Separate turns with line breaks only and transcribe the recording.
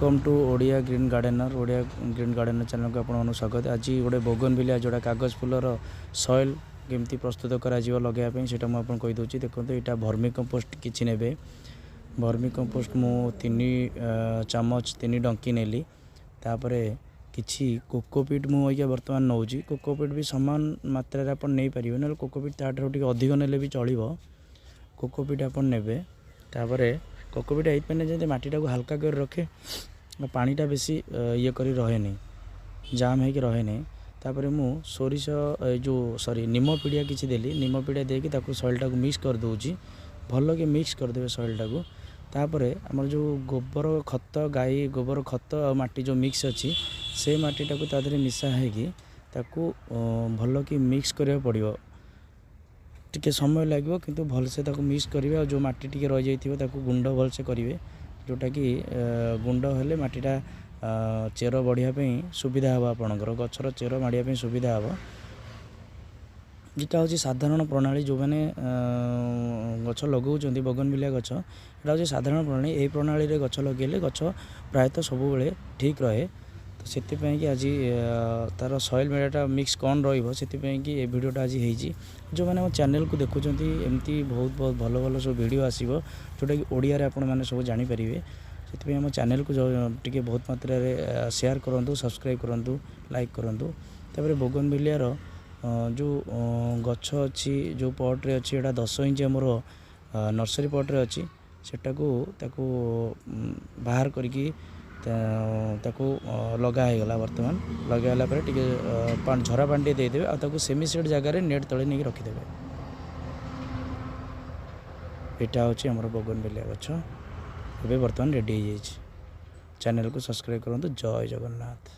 Welcome to Odia green gardener channel को आपको स्वागत। आज गोटे बोगनविलिया जोड़ा कागज फुलर सॉइल केमती प्रस्तुत कर लगे से मुझे कहीदे। देखो यहाँ भर्मी कंपोस्ट किसी ने भर्मी कंपोस्ट मु 3 चामच 3 डंकी नेली। तापर किसी कोकोपीट मुझे बर्तमान नौ कोकोपीट भी सामान मात्रा आप नहीं पारे ना कोकोपीट ताठू अधिक ने भी चलो। कोकोपीट आप ने कोकोपीट ये जब मटीटा को हल्का कर रखे पानीटा बेसी ये कर रहे नहीं जाम हो रहे नहीं। तापर मु सोरिष जो सॉरी निम पीड़िया किसी देली निम पीड़िया देकी सॉइलटा को मिक्स कर दूची भल के मिक्स करदे सॉइलटा को। तापर आमर जो गोबर खत गाई गोबर खत और माटी जो मिक्स अच्छी से मटीटा को तादरे मिसा होगी भल कि मिक्स करा पड़ो। टिके समय लगे किंतु भलसे मिक्स करेंगे और जो मटी टी रही जाइए गुंड भलसे करेंगे जोटा कि गुंड हेले मटीटा चेर बढ़ापी सुविधा हम आपणकर गचर चेर माड़ापी सुविधा हम। यहाँ हूँ साधारण प्रणाली जो मैंने गच लगाऊँ बोगनविलिया गच यहाँ हूँ साधारण प्रणाली। यही प्रणाली रे गच लगे गच प्रायतः सब बेले ठीक रहे। तो से कि आज तार सॉइल मीडियाटा मिक्स कौन रही कि वीडियोटा आज हो जो मैंने चैनल को देखुं एमती बहुत बहुत भल भल सब वीडियो आसो जोटा कि ओडिया रे आपण मैंने सब जानीपारे। से आम चैनल को टे बहुत मात्रा रे शेयर करूँ सब्सक्राइब करूँ लाइक करूँ। तापर बोगनविलियार जो गछ अच्छी जो पट्रे अच्छी 10 इंच आमर नर्सरी पट्रे अच्छी सेटाको बाहर करके लगा गला बर्तमान लगाला झरा पानी देदेवे आ सेमी सेट जगार नेट तले नहीं रखिदे। यहाँ हूँ आमर बोगनविलिया गछ ए बर्तमान रेडी हो। चैनल को सब्सक्राइब करूँ। जय जगन्नाथ।